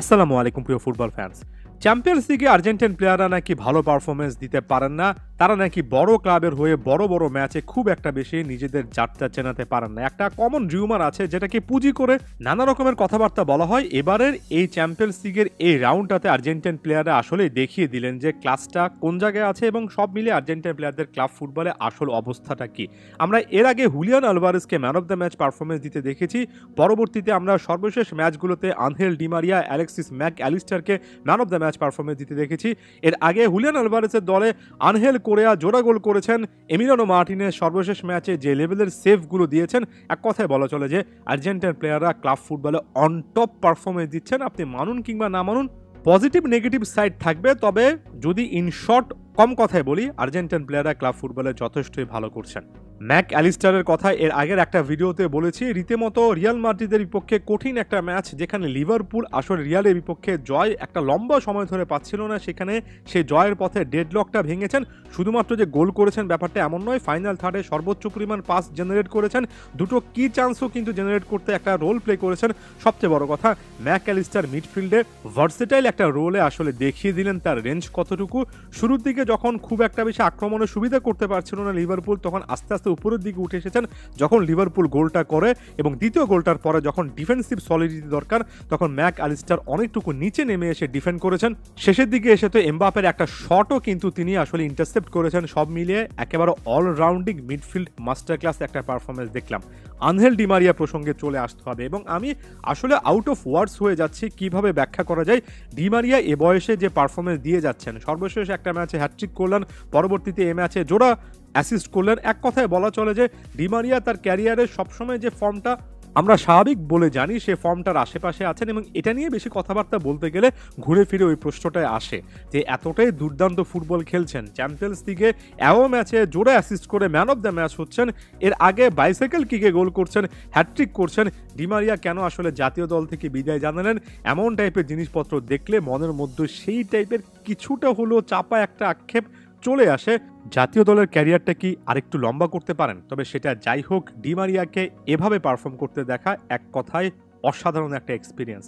আসসালামু আলাইকুম প্রিয় ফুটবল ফ্যান্স। চ্যাম্পিয়ন্স লিগে আর্জেন্টাইন প্লেয়াররা নাকি ভালো পারফরম্যান্স দিতে পারেন না। তারা নাকি বড় ক্লাবের হয়ে বড় বড় ম্যাচে খুব একটা বেশি নিজেদের জাতটা চেনাতে পারেন না। একটা কমন রিউমার আছে যেটাকে পুঁজি করে নানা রকমের কথাবার্তা বলা হয়। এবারের এই চ্যাম্পিয়ন্স লিগের এই রাউন্ডটাতে আর্জেন্টাইন প্লেয়াররা আসলেই দেখিয়ে দিলেন যে ক্লাসটা কোন জায়গায় আছে এবং সব মিলিয়ে আর্জেন্টাইন প্লেয়ারদের ক্লাব ফুটবলে আসল অবস্থাটা কি। আমরা এর আগে হুলিয়ান আলভারেজকে man of the match performance দিতে দেখেছি। পরবর্তীতে আমরা সর্বশেষ ম্যাচগুলোতে আনহেল ডিমারিয়া, অ্যালেক্সিস ম্যাক অ্যালিস্টারকে man of the match performance দিতে দেখেছি। এর আগে হুলিয়ান আলভারেজের দলে আনহেল কোরেয়া জোড়া গোল করেছেন। এমিলিয়ানো মার্টিনেজ সর্বশেষ ম্যাচে যে লেভেলের সেভগুলো দিয়েছেন, এক কথায় বলা চলে যে আর্জেন্টাইন প্লেয়াররা ক্লাব ফুটবলে অন টপ পারফরমেন্স দিচ্ছেন। আপনি মানুন কিংবা না মানুন, পজিটিভ নেগেটিভ সাইড থাকবে, তবে যদি ইন শর্ট কম কথায় বলি, আর্জেন্টাইন প্লেয়াররা ক্লাব ফুটবলে যথেষ্টই ভালো করছেন। ম্যাক অ্যালিস্টারের কথা এর আগের একটা ভিডিওতে বলেছি, রীতিমতো রিয়াল মাদ্রিদের বিপক্ষে কঠিন একটা ম্যাচ, যেখানে লিভারপুল আসলে রিয়ালের বিপক্ষে জয় একটা লম্বা সময় ধরে পাচ্ছিল না, সেখানে সেই জয়ের পথে ডেডলকটা ভেঙেছেন। শুধুমাত্র যে গোল করেছেন ব্যাপারটা এমন নয়, ফাইনাল থার্ডে সর্বোচ্চ পরিমাণ পাস জেনারেট করেছেন, দুটো কি চান্সও কিন্তু জেনারেট করতে একটা রোল প্লে করেছেন। সবচেয়ে বড় কথা, ম্যাক অ্যালিস্টার মিডফিল্ডে ভার্সেটাইল একটা রোলে আসলে দেখিয়ে দিলেন তার রেঞ্জ কতটুকু। শুরুর দিকে যখন খুব একটা বেশি আক্রমণের সুবিধা করতে পারছিল না লিভারপুল, তখন আস্তে আস্তে উপরের দিকে উঠে এসেছেন। যখন লিভারপুল গোলটা করে এবং দ্বিতীয় গোলটার পরে যখন ডিফেন্সিভ সলিডিটি দরকার, তখন ম্যাক অ্যালিস্টার অনেকটুকু নিচে নেমে এসে ডিফেন্ড করেছেন। শেষের দিকে এসে তো এমবাপের একটা শটও কিন্তু তিনি আসলে ইন্টারসেপ্ট করেছেন। সব মিলিয়ে একেবারে অলরাউন্ডিং মিডফিল্ড মাস্টার ক্লাস একটা পারফরমেন্স দেখলাম। আনহেল ডিমারিয়া প্রসঙ্গে চলে আসতে হবে এবং আমি আসলে আউট অফ ওয়ার্ডস হয়ে যাচ্ছি কিভাবে ব্যাখ্যা করা যায় ডিমারিয়া এ বয়সে যে পারফরমেন্স দিয়ে যাচ্ছেন। সর্বশেষ একটা ম্যাচে হ্যাটট্রিক করলেন, পরবর্তীতে এ ম্যাচে জোড়া অ্যাসিস্ট করলেন। এক কথায় বলা চলে যে ডিমারিয়া তার ক্যারিয়ারের সবসময় যে ফর্মটা আমরা স্বাভাবিক বলে জানি, সে ফর্মটার আশেপাশে আছেন এবং এটা নিয়ে বেশি কথাবার্তা বলতে গেলে ঘুরে ফিরে ওই প্রশ্নটায় আসে যে এতটাই দুর্দান্ত ফুটবল খেলছেন, চ্যাম্পিয়ন্স লিগে এও ম্যাচে জোড়া অ্যাসিস্ট করে ম্যান অফ দ্য ম্যাচ হচ্ছেন, এর আগে বাইসাইকেল কিকে গোল করছেন, হ্যাটট্রিক করছেন, ডিমারিয়া কেন আসলে জাতীয় দল থেকে বিদায় জানালেন? এমন টাইপের জিনিসপত্র দেখলে মনের মধ্যে সেই টাইপের কিছুটা হলেও চাপা একটা আক্ষেপ চলে আসে। জাতীয় দলের ক্যারিয়ারটা কি আরেকটু লম্বা করতে পারেন? তবে সেটা যাই হোক, ডিমারিয়াকে এভাবে পারফর্ম করতে দেখা এক কথায় অসাধারণ একটা এক্সপিরিয়েন্স।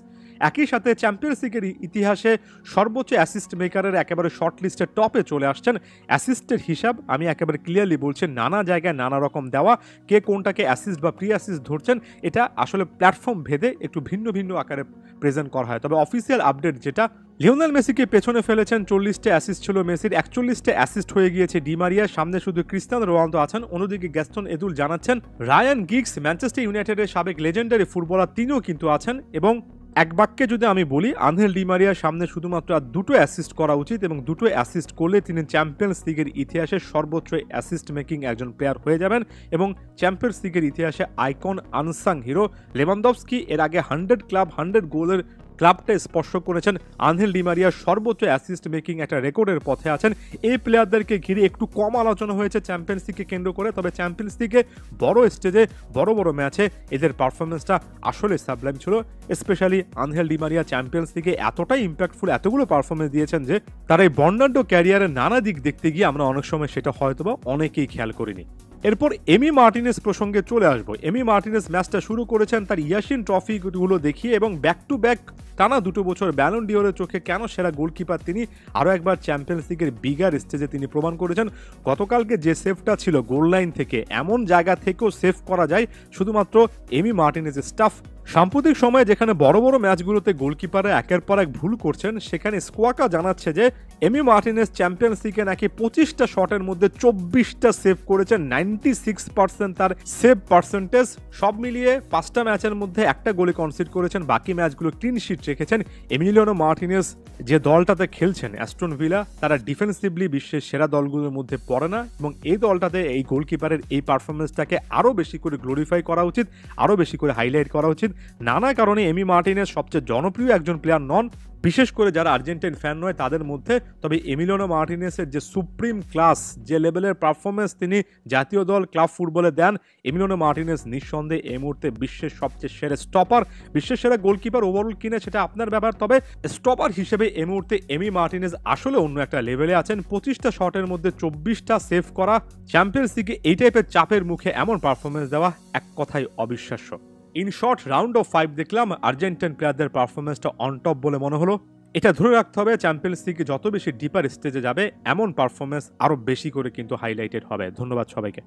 একই সাথে চ্যাম্পিয়ন্স লিগের ইতিহাসে সর্বোচ্চ অ্যাসিস্ট মেকারের একেবারে শর্ট লিস্টের টপে চলে আসছেন। অ্যাসিস্টের হিসাব আমি একেবারে ক্লিয়ারলি বলছি, নানা জায়গায় নানা রকম দেওয়া, কে কোনটাকে অ্যাসিস্ট বা প্রি অ্যাসিস্ট ধরছেন এটা আসলে প্ল্যাটফর্ম ভেদে একটু ভিন্ন ভিন্ন আকারে প্রেজেন্ট করা হয়। তবে অফিসিয়াল আপডেট যেটা, লিওনেল মেসিকে পেছনে ফেলেছেন, 40টা অ্যাসিস্ট ছিল মেসির, 41টা অ্যাসিস্ট হয়ে গিয়েছে ডিমারিয়ার, সামনে শুধু ক্রিস্টিয়ানো রোনালদো আছেন। অন্যদিকে গ্যাস্টন এদুল জানাচ্ছেন রায়ান গিগস, ম্যানচেস্টার ইউনাইটেডের সাবেক লেজেন্ডারি ফুটবলার, তিনিও কিন্তু আছেন। এবং এক বাক্যে যদি আমি বলি, আনহেল ডিমারিয়ার সামনে শুধুমাত্র আর দুটো অ্যাসিস্ট করা উচিত এবং দুটো অ্যাসিস্ট করলে তিনি চ্যাম্পিয়ন্স লিগের ইতিহাসে সর্বোচ্চ অ্যাসিস্ট মেকিং একজন প্লেয়ার হয়ে যাবেন এবং চ্যাম্পিয়ন্স লিগের ইতিহাসে আইকন, আনসাং হিরো। লেভানডফস্কি এর আগে 100 ক্লাব 100 গোলের ক্লাবটা স্পর্শ করেছেন। আনহেল ডিমারিয়া সর্বোচ্চ অ্যাসিস্ট মেকিং একটা রেকর্ডের পথে আছেন। এই প্লেয়ারদেরকে ঘিরে একটু কম আলোচনা হয়েছে চ্যাম্পিয়ন্স লিগকে কেন্দ্র করে, তবে চ্যাম্পিয়ন্স লিগে বড় স্টেজে বড় বড় ম্যাচে এদের পারফরমেন্সটা আসলে সাবলাইম ছিল। স্পেশালি আনহেল ডিমারিয়া চ্যাম্পিয়ন্স লিগে এতটাই ইম্প্যাক্টফুল, এতগুলো পারফরমেন্স দিয়েছেন যে তার এই বর্ণাঢ্য ক্যারিয়ারের নানা দিক দেখতে গিয়ে আমরা অনেক সময় সেটা হয়তোবা অনেকেই খেয়াল করিনি। এরপর এমি মার্টিনেজ প্রসঙ্গে চলে আসবো। এমি মার্টিনেজ ম্যাচটা শুরু করেছেন তার ইয়াসিন ট্রফিগুলো দেখিয়ে এবং ব্যাক টু ব্যাক টানা 2 বছর ব্যালন ডিওরের চোখে কেন সেরা গোলকিপার তিনি। আরও একবার চ্যাম্পিয়ন্স লিগের বিগার স্টেজে তিনি প্রমাণ করেছেন। গতকালকে যে সেভটা ছিল গোল লাইন থেকে, এমন জায়গা থেকেও সেভ করা যায় শুধুমাত্র এমি মার্টিনেজের স্টাফ। সাম্প্রতিক সময়ে যেখানে বড় বড় ম্যাচগুলোতে গোলকিপাররা একের পর এক ভুল করছেন, সেখানে স্কোয়াকা জানাচ্ছে যে এমি মার্টিনেজ চ্যাম্পিয়ন্স লিগে নাকি 25টা শটের মধ্যে 24টা সেভ করেছেন, 96% তার সেভ পার্সেন্টেজ। সব মিলিয়ে 5টা ম্যাচের মধ্যে একটা গোলে কনসিড করেছেন, বাকি ম্যাচগুলো ক্লিন শিট রেখেছেন। এমিলিয়ানো মার্টিনেজ যে দলটাতে খেলছেন অ্যাস্টন ভিলা, তারা ডিফেন্সিভলি বিশ্বের সেরা দলগুলোর মধ্যে পড়ে না এবং এই দলটাতে এই গোলকিপারের এই পারফরমেন্সটাকে আরও বেশি করে গ্লোরিফাই করা উচিত, আরও বেশি করে হাইলাইট করা উচিত। নানা কারণে এমি মার্টিনেজ সবচেয়ে জনপ্রিয় একজন প্লেয়ার নন, বিশেষ করে যারা আর্জেন্টাইন ফ্যান নয় তাদের মধ্যে। তবে এমিলিয়ানো মার্টিনেজের যে সুপ্রিম ক্লাস, যে লেভেলের পারফরমেন্স তিনি জাতীয় দল ক্লাব ফুটবলে দেন, এমিলিয়ানো মার্টিনেজ নিঃসন্দেহে এই মুহূর্তে বিশ্বের সবচেয়ে সেরা স্টপার, বিশ্বের সেরা গোলকিপার ওভারঅল কিনা সেটা আপনার ব্যাপার। তবে স্টপার হিসেবে এই মুহূর্তে এমি মার্টিনেজ আসলে অন্য একটা লেভেলে আছেন। 25টা শটের মধ্যে 24টা সেভ করা, চ্যাম্পিয়ন্স লিগে এই টাইপের চাপের মুখে এমন পারফরমেন্স দেওয়া এক কথায় অবিশ্বাস্য। ইন শর্ট, রাউন্ড অফ 5 দেখলাম আর্জেন্টাইন প্লেয়ারদের পারফরমেন্সটা অন টপ বলে মনে হলো। এটা ধরে রাখতে হবে, চ্যাম্পিয়ন্স লিগে যত বেশি ডিপার স্টেজে যাবে এমন পারফরমেন্স আরো বেশি করে কিন্তু হাইলাইটেড হবে। ধন্যবাদ সবাইকে।